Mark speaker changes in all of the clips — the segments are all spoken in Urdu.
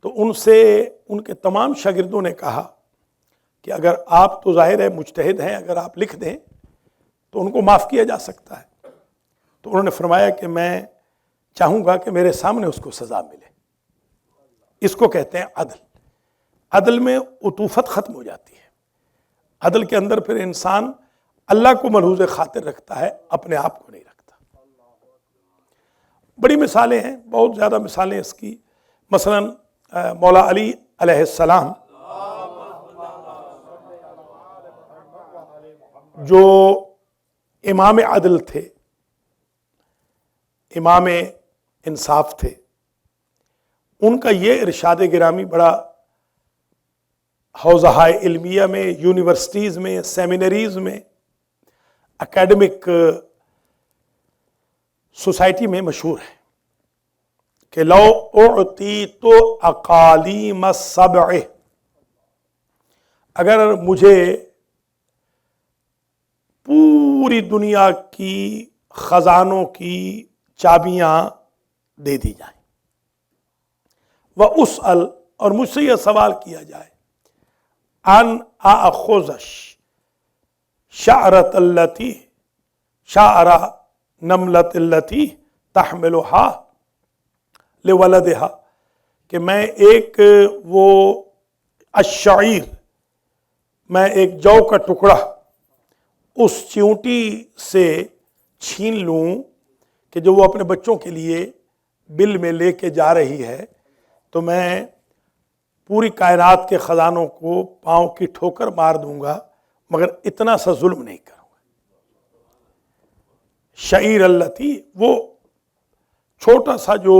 Speaker 1: تو ان سے ان کے تمام شاگردوں نے کہا کہ اگر آپ تو ظاہر ہے مجتہد ہیں، اگر آپ لکھ دیں تو ان کو معاف کیا جا سکتا ہے۔ تو انہوں نے فرمایا کہ میں چاہوں گا کہ میرے سامنے اس کو سزا ملے۔ اس کو کہتے ہیں عدل۔ عدل میں عطوفت ختم ہو جاتی ہے۔ عدل کے اندر پھر انسان اللہ کو ملحوظ خاطر رکھتا ہے، اپنے آپ کو نہیں رکھتا۔ بڑی مثالیں ہیں، بہت زیادہ مثالیں اس کی۔ مثلا مولا علی علیہ السلام جو امام عدل تھے، امام انصاف تھے، ان کا یہ ارشاد گرامی بڑا حوزہ علمیہ میں، یونیورسٹیز میں، سیمینریز میں، اکیڈمک سوسائٹی میں مشہور ہے کہ لو اعطیت اقالیم السبع، اگر مجھے پوری دنیا کی خزانوں کی چابیاں دے دی جائیں، وَأُسْأَلْ، اور مجھ سے یہ سوال کیا جائے، ان آخذ شعرۃ التی، شعر نملۃ التی تحملها لولدها، کہ میں ایک وہ الشعیر، میں ایک جو کا ٹکڑا اس چیونٹی سے چھین لوں کہ جو وہ اپنے بچوں کے لیے بل میں لے کے جا رہی ہے، تو میں پوری کائنات کے خزانوں کو پاؤں کی ٹھوکر مار دوں گا، مگر اتنا سا ظلم نہیں کروں گا۔ شعیر التی، وہ چھوٹا سا جو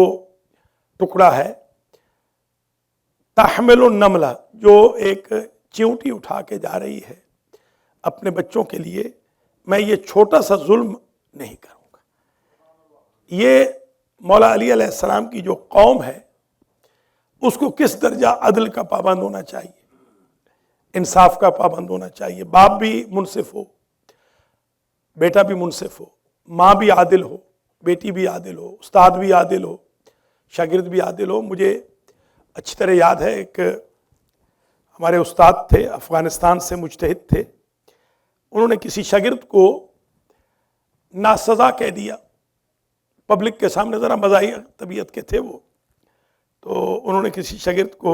Speaker 1: ٹکڑا ہے، تحمل النملہ، جو ایک چیونٹی اٹھا کے جا رہی ہے اپنے بچوں کے لیے، میں یہ چھوٹا سا ظلم نہیں کروں گا۔ یہ مولا علی علیہ السلام کی جو قوم ہے اس کو کس درجہ عدل کا پابند ہونا چاہیے، انصاف کا پابند ہونا چاہیے۔ باپ بھی منصف ہو، بیٹا بھی منصف ہو، ماں بھی عادل ہو، بیٹی بھی عادل ہو، استاد بھی عادل ہو، شاگرد بھی عادل ہو۔ مجھے اچھی طرح یاد ہے، ایک ہمارے استاد تھے، افغانستان سے مجتہد تھے، انہوں نے کسی شاگرد کو ناسزا کہہ دیا پبلک کے سامنے، ذرا مزاحیہ طبیعت کے تھے وہ، تو انہوں نے کسی شاگرد کو،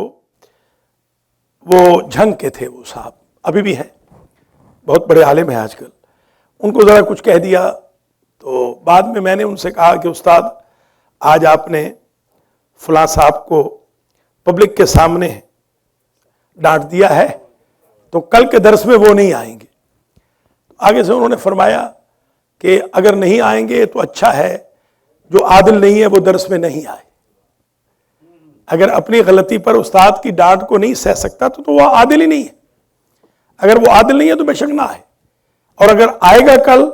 Speaker 1: وہ جھنگ کے تھے وہ صاحب، ابھی بھی ہیں، بہت بڑے عالم ہیں آج کل، ان کو ذرا کچھ کہہ دیا۔ تو بعد میں نے ان سے کہا کہ استاد، آج آپ نے فلاں صاحب کو پبلک کے سامنے ڈانٹ دیا ہے، تو کل کے درس میں وہ نہیں آئیں گے۔ آگے سے انہوں نے فرمایا کہ اگر نہیں آئیں گے تو اچھا ہے، جو عادل نہیں ہے وہ درس میں نہیں آئے۔ اگر اپنی غلطی پر استاد کی ڈانٹ کو نہیں سہ سکتا تو وہ عادل ہی نہیں ہے۔ اگر وہ عادل نہیں ہے تو بے شک نہ آئے، اور اگر آئے گا کل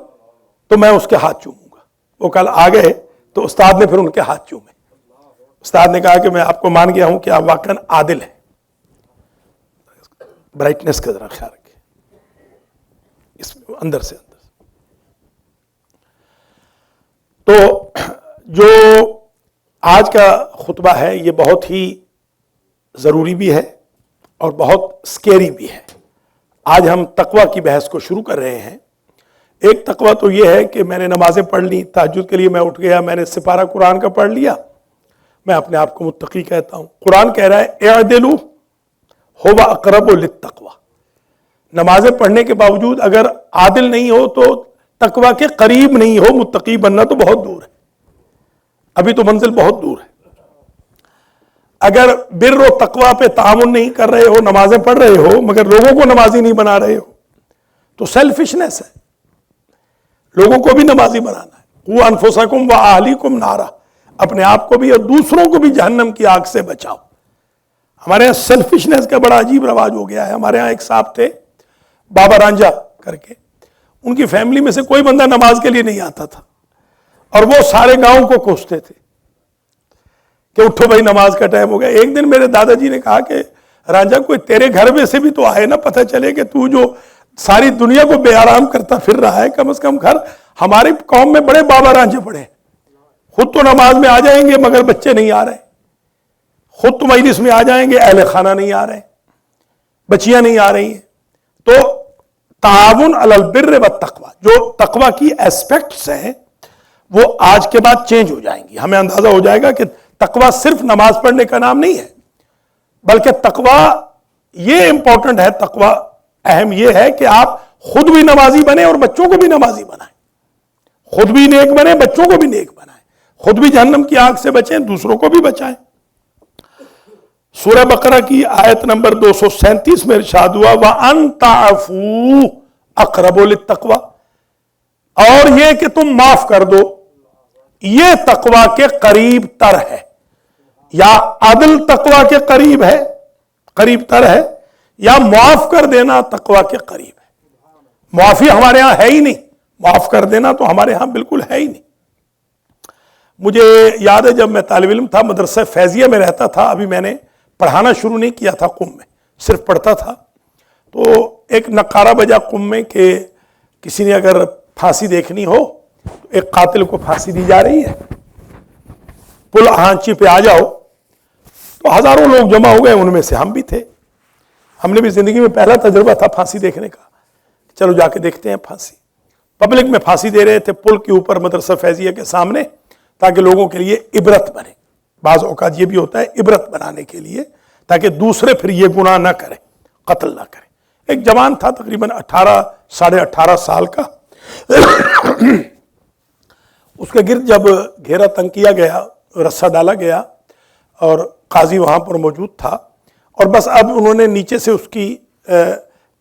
Speaker 1: تو میں اس کے ہاتھ چوموں گا۔ وہ کل آ گئے تو استاد نے پھر ان کے ہاتھ چومے۔ استاد نے کہا کہ میں آپ کو مان گیا ہوں کہ آپ واقعاً عادل ہیں۔ برائٹنس کا ذرا خیال رکھیں اس اندر سے۔ تو جو آج کا خطبہ ہے یہ بہت ہی ضروری بھی ہے اور بہت سکیری بھی ہے۔ آج ہم تقوی کی بحث کو شروع کر رہے ہیں۔ ایک تقوی تو یہ ہے کہ میں نے نمازیں پڑھ لی، تہجد کے لیے میں اٹھ گیا، میں نے سپارہ قرآن کا پڑھ لیا، میں اپنے آپ کو متقی کہتا ہوں۔ قرآن کہہ رہا ہے اعدلوا هو اقرب للتقوی، نمازیں پڑھنے کے باوجود اگر عادل نہیں ہو تو تقوی کے قریب نہیں ہو، متقی بننا تو بہت دور ہے، ابھی تو منزل بہت دور ہے۔ اگر بر و تقوی پہ تعاون نہیں کر رہے ہو، نمازیں پڑھ رہے ہو مگر لوگوں کو نمازی نہیں بنا رہے ہو، تو سیلفشنس ہے، لوگوں کو بھی نمازی بنانا ہے۔ قوا انفسکم واہلیکم نارا، اپنے آپ کو بھی اور دوسروں کو بھی جہنم کی آگ سے بچاؤ۔ ہمارے ہاں سیلفشنس کا بڑا عجیب رواج ہو گیا ہے۔ ہمارے ہاں ایک صاحب تھے بابا رانجھا کر کے، ان کی فیملی میں سے کوئی بندہ نماز کے لیے نہیں آتا تھا، اور وہ سارے گاؤں کو کوستے تھے کہ اٹھو بھائی نماز کا ٹائم ہو گیا۔ ایک دن میرے دادا جی نے کہا کہ رانجھا کوئی تیرے گھر میں سے بھی تو آئے نا، پتہ چلے کہ تو جو ساری دنیا کو بے آرام کرتا پھر رہا ہے، کم از کم گھر ہماری قوم میں بڑے بابا رانجھے پڑے، خود تو نماز میں آ جائیں گے مگر بچے نہیں آ رہے، خود تو مجلس میں آ جائیں گے، اہل خانہ نہیں آ رہے، بچیاں نہیں آ رہی ہیں. تو تعاون علی البر والتقوی، جو تقوی کی ایسپیکٹس ہیں وہ آج کے بعد چینج ہو جائیں گی. ہمیں اندازہ ہو جائے گا کہ تقوی صرف نماز پڑھنے کا نام نہیں ہے، بلکہ تقوی یہ امپورٹنٹ ہے. تقوی اہم یہ ہے کہ آپ خود بھی نمازی بنیں اور بچوں کو بھی نمازی بنائیں، خود بھی نیک بنیں، بچوں کو بھی نیک بنائیں، خود بھی جہنم کی آگ سے بچیں، دوسروں کو بھی بچائیں. سورہ بقرہ کی آیت نمبر 237 میں ارشاد ہوا وَأَن تَعْفُوا أَقْرَبُ لِلتَّقْوَىٰ، اور یہ کہ تم معاف کر دو یہ تقوی کے قریب تر ہے. یا عدل تقوی کے قریب تر ہے، یا معاف کر دینا تقوی کے قریب ہے. معافی ہمارے ہاں ہے ہی نہیں، معاف کر دینا تو ہمارے ہاں بالکل ہے ہی نہیں. مجھے یاد ہے جب میں طالب علم تھا، مدرسہ فیضیہ میں رہتا تھا، ابھی میں نے پڑھانا شروع نہیں کیا تھا قم میں، صرف پڑھتا تھا. تو ایک نقارہ بجا قم میں کہ کسی نے اگر پھانسی دیکھنی ہو تو ایک قاتل کو پھانسی دی جا رہی ہے، پل آنچی پہ آ جاؤ. تو ہزاروں لوگ جمع ہو گئے، ان میں سے ہم بھی تھے. ہم نے بھی زندگی میں پہلا تجربہ تھا پھانسی دیکھنے کا، چلو جا کے دیکھتے ہیں پھانسی. پبلک میں پھانسی دے رہے تھے پل کے اوپر مدرسہ فیضیہ کے سامنے، تاکہ لوگوں کے لیے عبرت بنے. بعض اوقات یہ بھی ہوتا ہے عبرت بنانے کے لیے، تاکہ دوسرے پھر یہ گناہ نہ کریں، قتل نہ کریں. ایک جوان تھا تقریباً 18 سال کا، اس کے گرد جب گھیرا تنگ کیا گیا، رسہ ڈالا گیا، اور قاضی وہاں پر موجود تھا، اور بس اب انہوں نے نیچے سے اس کی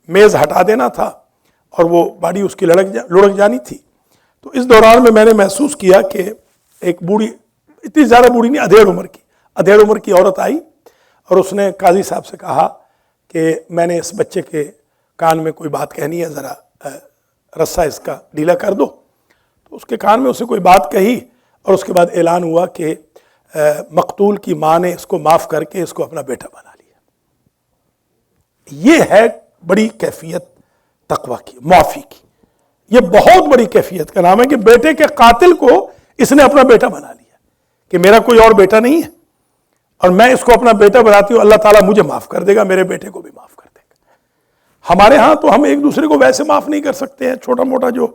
Speaker 1: میز ہٹا دینا تھا اور وہ باڈی اس کی لڑک جانی تھی. تو اس دوران میں نے محسوس کیا کہ ایک بوڑھی، اتنی زیادہ بوڑھی نہیں، ادھیڑ عمر کی عورت آئی، اور اس نے قاضی صاحب سے کہا کہ میں نے اس بچے کے کان میں کوئی بات کہنی ہے، ذرا رسہ اس کا ڈھیلا کر دو. تو اس کے کان میں اسے کوئی بات کہی، اور اس کے بعد اعلان ہوا کہ مقتول کی ماں نے اس کو معاف کر کے اس کو اپنا بیٹا بنا لیا. یہ ہے بڑی کیفیت تقوی کی، معافی کی. یہ بہت بڑی کیفیت کا نام ہے کہ بیٹے کے قاتل کو اس نے اپنا بیٹا بنا لیا، کہ میرا کوئی اور بیٹا نہیں ہے اور میں اس کو اپنا بیٹا بناتی ہوں، اللہ تعالیٰ مجھے معاف کر دے گا، میرے بیٹے کو بھی معاف کر دے گا. ہمارے ہاں تو ہم ایک دوسرے کو ویسے معاف نہیں کر سکتے ہیں، چھوٹا موٹا جو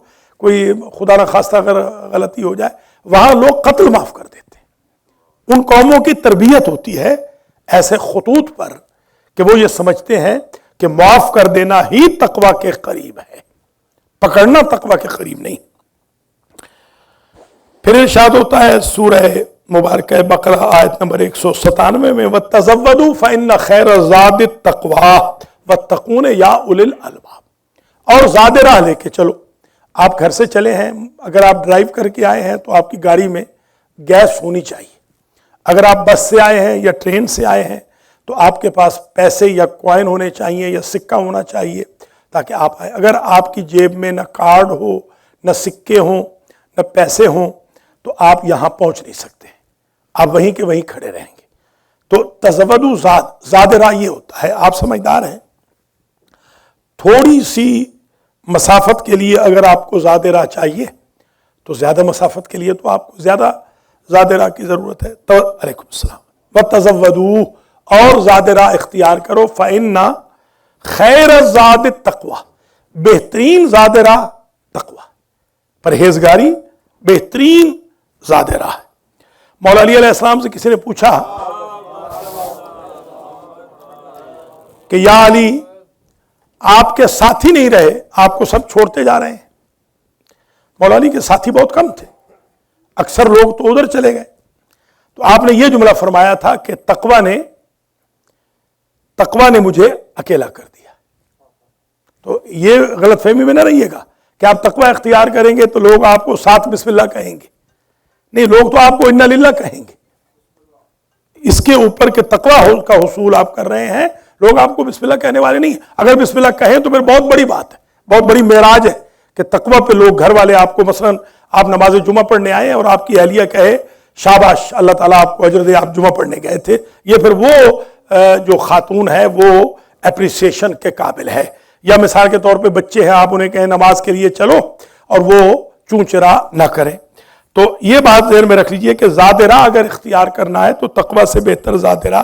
Speaker 1: کوئی خدا نہ خواستہ اگر غلطی ہو جائے، وہاں لوگ قتل معاف کر دیتے ہیں. ان قوموں کی تربیت ہوتی ہے ایسے خطوط پر کہ وہ یہ سمجھتے ہیں کہ معاف کر دینا ہی تقوی کے قریب ہے، پکڑنا تقوی کے قریب نہیں. پھر ارشاد ہوتا ہے سورہ مبارکہ بقرہ آیت نمبر 197 میں وَتَزَوَّدُوا فَإِنَّ خَيْرَ الزَّادِ التَّقْوَىٰ وَاتَّقُونِ يَا أُولِي الْأَلْبَابِ. اور زاد راہ لے کے چلو. آپ گھر سے چلے ہیں، اگر آپ ڈرائیو کر کے آئے ہیں تو آپ کی گاڑی میں گیس ہونی چاہیے. اگر آپ بس سے آئے ہیں یا ٹرین سے آئے ہیں تو آپ کے پاس پیسے یا کوائن ہونے چاہیے یا سکہ ہونا چاہیے تاکہ آپ آئیں. اگر آپ کی جیب میں نہ کارڈ ہو، نہ سکے ہوں، نہ پیسے ہوں تو آپ یہاں پہنچ نہیں سکتے، آپ وہیں کے وہیں کھڑے رہیں گے. تو تزودوا زاد راہ یہ ہوتا ہے. آپ سمجھدار ہیں، تھوڑی سی مسافت کے لیے اگر آپ کو زاد راہ چاہیے تو زیادہ مسافت کے لیے تو آپ کو زیادہ زاد راہ کی ضرورت ہے. تو علیکم السلام. وَتَزَوَّدُوا، اور زاد راہ اختیار کرو. فَإِنَّ خَيْرَ الزَّادِ التَّقْوَىٰ، بہترین زاد راہ تقوی، پرہیزگاری بہترین زاد راہ ہے. مولا علی علیہ السلام سے کسی نے پوچھا کہ یا علی، آپ کے ساتھی نہیں رہے، آپ کو سب چھوڑتے جا رہے ہیں. مولا علی کے ساتھی بہت کم تھے، اکثر لوگ تو ادھر چلے گئے. تو آپ نے یہ جملہ فرمایا تھا کہ تقوی نے مجھے اکیلا کر دیا. تو یہ غلط فہمی میں نہ رہیے گا کہ آپ تقوی اختیار کریں گے تو لوگ آپ کو ساتھ بسم اللہ کہیں گے. نہیں، لوگ تو آپ کو انا للہ کہیں گے. اس کے اوپر کہ تقوی کا حصول آپ کر رہے ہیں، لوگ آپ کو بسم اللہ کہنے والے نہیں. اگر بسم اللہ کہیں تو پھر بہت بڑی بات ہے، بہت بڑی معراج ہے کہ تقوی پہ لوگ، گھر والے آپ کو، مثلا آپ نماز جمعہ پڑھنے آئے اور آپ کی اہلیہ کہے شاباش، اللہ تعالیٰ آپ کو اجر دے، آپ جمعہ پڑھنے گئے تھے. یہ پھر وہ جو خاتون ہے وہ اپریسیشن کے قابل ہے. یا مثال کے طور پہ بچے ہیں، آپ انہیں کہیں نماز کے لیے چلو اور وہ چوں چرا نہ کریں. تو یہ بات ذہن میں رکھ لیجئے کہ زاد راہ اگر اختیار کرنا ہے تو تقوی سے بہتر زاد راہ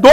Speaker 1: 2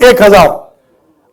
Speaker 1: 1000।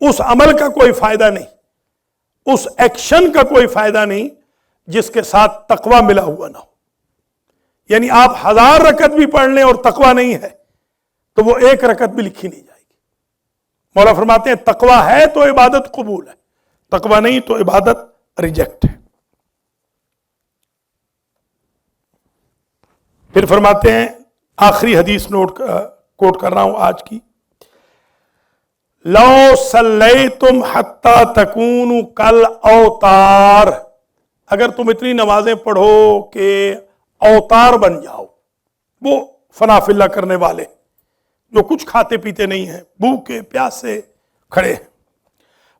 Speaker 1: اس عمل کا کوئی فائدہ نہیں، اس ایکشن کا کوئی فائدہ نہیں جس کے ساتھ تقوی ملا ہوا نہ ہو. یعنی آپ 1000 رکعت بھی پڑھ لیں اور تقوی نہیں ہے تو وہ ایک رکعت بھی لکھی نہیں جائے گی. مولا فرماتے ہیں تقوی ہے تو عبادت قبول ہے، تقوی نہیں تو عبادت ریجیکٹ ہے. پھر فرماتے ہیں آخری حدیث کوٹ کر رہا ہوں آج کی، لو صلیتم حتی تکونوا کالاوتار، اگر تم اتنی نمازیں پڑھو کہ اوتار بن جاؤ، وہ فنا فی اللہ کرنے والے جو کچھ کھاتے پیتے نہیں ہیں، بھوکے پیاسے کھڑے ہیں.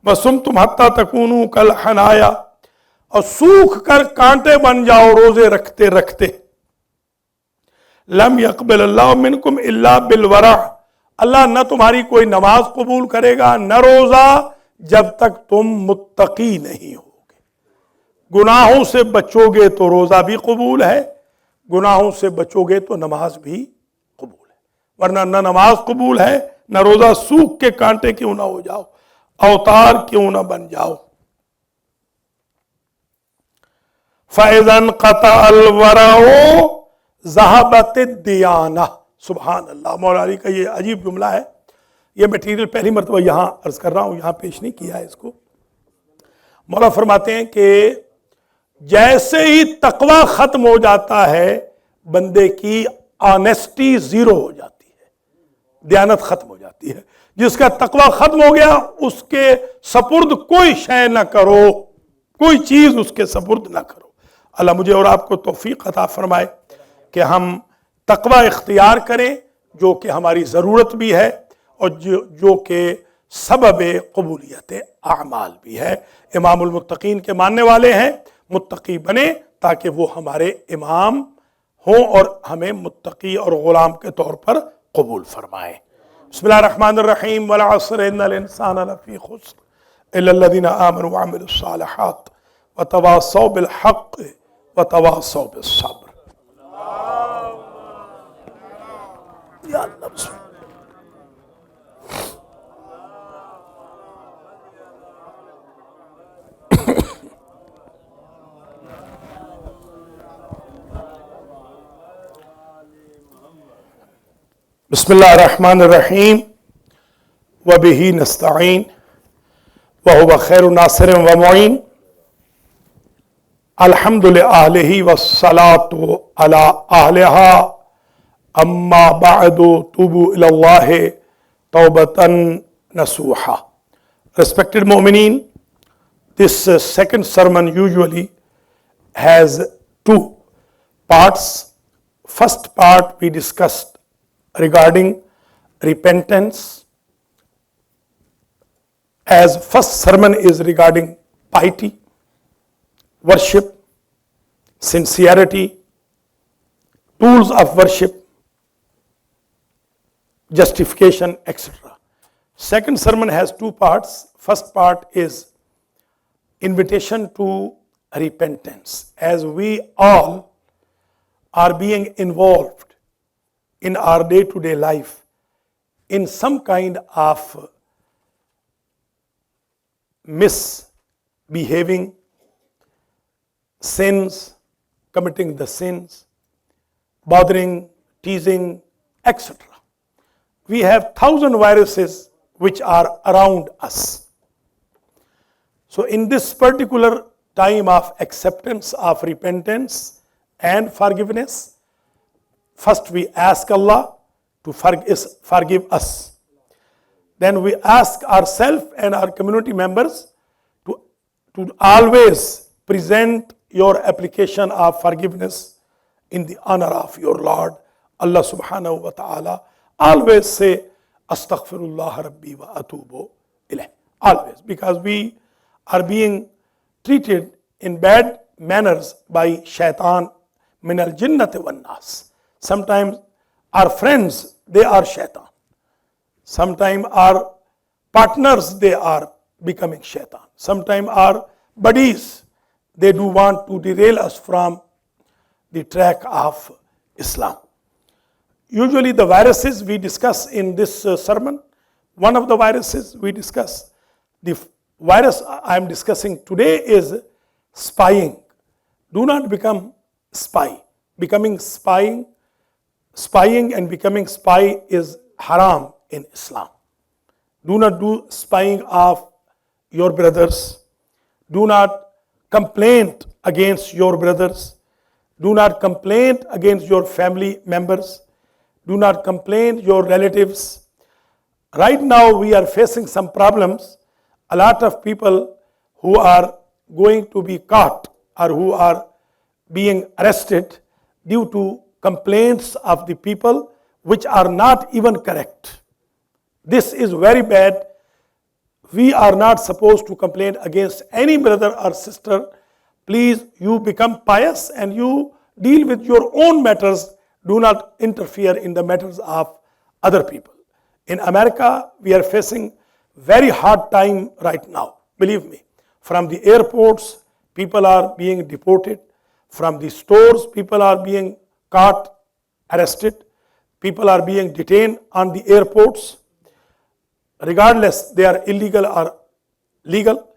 Speaker 1: وصمتم حتی تکونوا کالحنایا، اور سوکھ کر کانٹے بن جاؤ روزے رکھتے رکھتے. لم يقبل اللہ منکم الا بالورع، اللہ نہ تمہاری کوئی نماز قبول کرے گا نہ روزہ جب تک تم متقی نہیں ہوگے. گناہوں سے بچو گے تو روزہ بھی قبول ہے، گناہوں سے بچو گے تو نماز بھی قبول ہے، ورنہ نہ نماز قبول ہے نہ روزہ. سوکھ کے کانٹے کیوں نہ ہو جاؤ، اوتار کیوں نہ بن جاؤ. فَإِذَا انْقَطَعَ الْوَرَعُ ذَهَبَتِ الدِّيَانَةُ. سبحان اللہ، مولا علی کا یہ عجیب جملہ ہے. یہ میٹیریل پہلی مرتبہ یہاں عرض کر رہا ہوں، یہاں پیش نہیں کیا ہے اس کو. مولا فرماتے ہیں کہ جیسے ہی تقوی ختم ہو جاتا ہے بندے کی آنیسٹی زیرو ہو جاتی ہے، دیانت ختم ہو جاتی ہے. جس کا تقوی ختم ہو گیا اس کے سپرد کوئی شے نہ کرو، کوئی چیز اس کے سپرد نہ کرو. اللہ مجھے اور آپ کو توفیق عطا فرمائے کہ ہم تقوی اختیار کریں جو کہ ہماری ضرورت بھی ہے اور جو کہ سبب قبولیت اعمال بھی ہے. امام المتقین کے ماننے والے ہیں، متقی بنے تاکہ وہ ہمارے امام ہوں اور ہمیں متقی اور غلام کے طور پر قبول فرمائے. بسم اللہ الرحمن الرحیم. والعصر ان الانسان لفی خسر الا الذین آمنوا وعملوا الصالحات وتواصوا بالحق وتواصوا بالصبر. یا اللہ بسم اللہ. بسم اللہ الرحمن الرحیم. وبہ نستعین وہو خیر ناصر و معین. الحمد لأہلہ والصلاة علی اہلہا. اما بعد توبوا الی اللہ توبۃ نصوحا. Respected Mu'mineen, this second sermon usually has two parts. First part we discussed regarding repentance, as first sermon is regarding piety, worship, sincerity, tools of worship, justification, etc. Second sermon has two parts. First part is invitation to repentance, as we all are being involved in our day-to-day life in some kind of misbehaving, sins, committing the sins, bothering, teasing, etc. We have 1,000 viruses which are around us. So in this particular time of acceptance of repentance and forgiveness, first we ask Allah to forgive us. Then we ask ourselves and our community members to always present your application of forgiveness in the honor of your Lord, Allah subhanahu wa ta'ala. Always say, Astaghfirullah Rabbi wa atubu ilayh. Always, because we are being treated in bad manners by shaitan min al-jinnati wan nas. Sometimes our friends, they are shaitan. Sometimes our partners, they are becoming shaitan. Sometimes our buddies, they do want to derail us from the track of Islam. Usually the viruses we discuss in this sermon, one of the viruses we discuss The virus I am discussing today is spying. Do not become spy. Spying and becoming spy is haram in Islam. Do not do spying of your brothers. Do not complain against your brothers. Do not complain against your family members. Do not complain your relatives. Right now we are facing some problems. A lot of people who are going to be caught or who are being arrested due to complaints of the people which are not even correct. This is very bad. We are not supposed to complain against any brother or sister. Please, you become pious and you deal with your own matters. Do not interfere in the matters of other people. In America, we are facing very hard time right now. Believe me. From the airports, people are being deported. From the stores, people are being caught, arrested. People are being detained on the airports. Regardless, they are illegal or legal.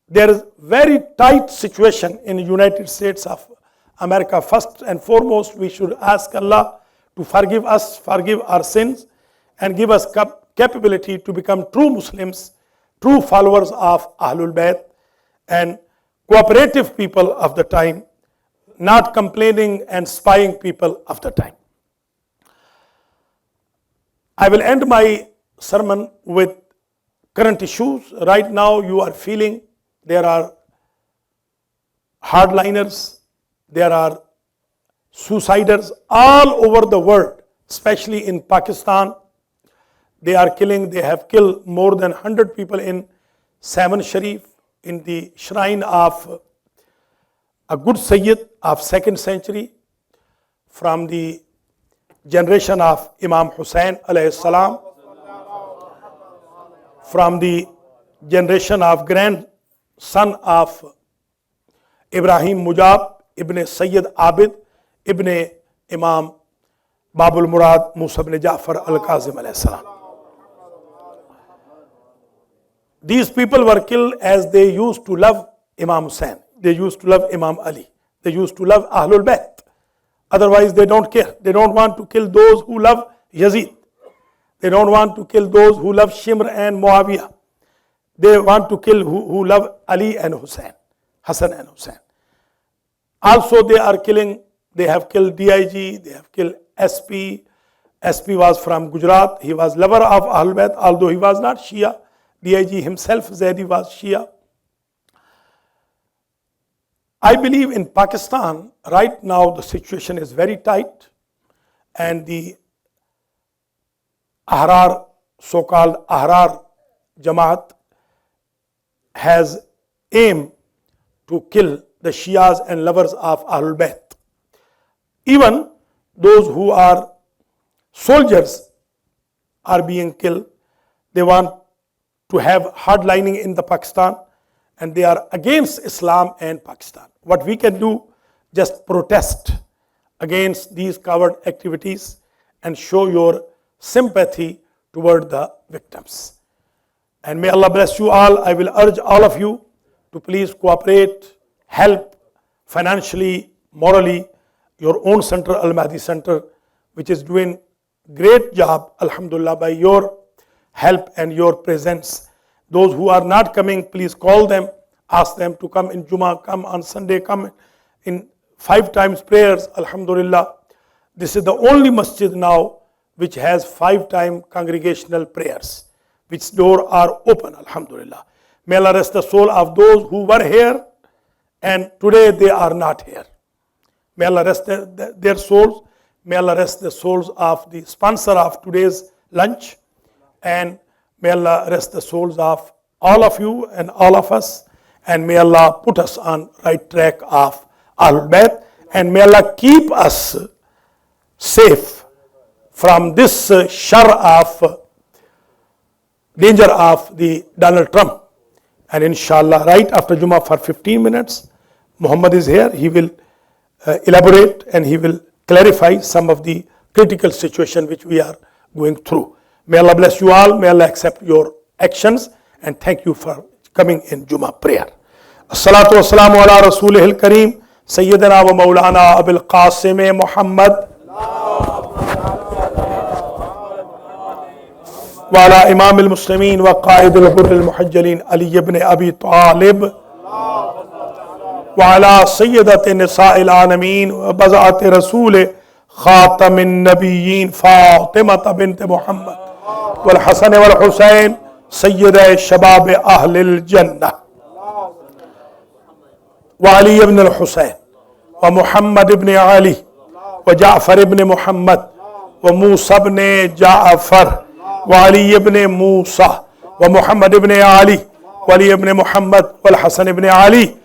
Speaker 1: There is very tight situation in the United States of America. First and foremost, we should ask Allah to forgive us, forgive our sins, and give us capability to become true Muslims, true followers of Ahlul Bayt, and cooperative people of the time, not complaining and spying people of the time. I will end my sermon with current issues. Right now you are feeling there are hardliners, there are suiciders all over the world, especially in Pakistan. They are killing, they have killed more than 100 people in Saman Sharif, in the shrine of a good Sayyid of 2nd century, from the generation of Imam Hussain alayhi salam, from the generation of grandson of Ibrahim Mujab ibn Sayyid Abid ibn Imam Babul Murad Musa ibn Ja'far al-Kazim alayhi salam. These people were killed as they used to love Imam Hussain. They used to love Imam Ali. They used to love Ahlul Bayt. Otherwise they don't care. They don't want to kill those who love Yazid. They don't want to kill those who love Shimr and Muawiyah. They want to kill who love Ali and Hussain, Hassan and Hussain. Also they are killing, they have killed DIG, they have killed SP. SP was from Gujarat. He was lover of Ahlul Bayt, although he was not Shia. DIG himself, Zaidi, was Shia. I believe in Pakistan, right now the situation is very tight, and the Ahrar, so-called Ahrar Jamaat, has aim to kill the Shias and lovers of Ahlul Bayt. Even those who are soldiers are being killed. They want to have hardlining in the Pakistan, and they are against Islam and Pakistan. What we can do, just protest against these coward activities and show your sympathy toward the victims. And may Allah bless you all. I will urge all of you to please cooperate, help financially, morally, your own center, Al-Mahdi Center, which is doing great job, alhamdulillah, by your help and your presence. Those who are not coming, please call them, ask them to come in Jummah, come on Sunday, come in 5 times prayers, alhamdulillah. This is the only masjid now which has 5-time congregational prayers, which doors are open, alhamdulillah. May Allah rest the soul of those who were here and today they are not here. May Allah rest their souls. May Allah rest the souls of the sponsor of today's lunch, and may Allah rest the souls of all of you and all of us, and may Allah put us on right track of Ahlul Bayt, and may Allah keep us safe from this shar of danger of the Donald Trump. And inshallah, right after Jummah for 15 minutes, Muhammad is here. He will elaborate and he will clarify some of the critical situation which we are going through. May Allah bless you all. May Allah accept your actions and thank you for coming in Jummah prayer. As-salatu was-salamu ala Rasulihil Kareem Sayyidina wa Maulana Abil Qasim Muhammad wa ala Imam al-Muslimin wa Qaid al-Hurr al-Muhajjalin Ali ibn Abi Talib وعلى سيدة نساء العالمين وبضعة رسول خاتم النبيين فاطمة بنت محمد والحسن والحسين سيد شباب أهل الجنة وعلي بن الحسين ومحمد بن علي وجعفر بن محمد وموسى بن جعفر وعلي بن موسى ومحمد بن علي وعلي بن محمد والحسن بن علي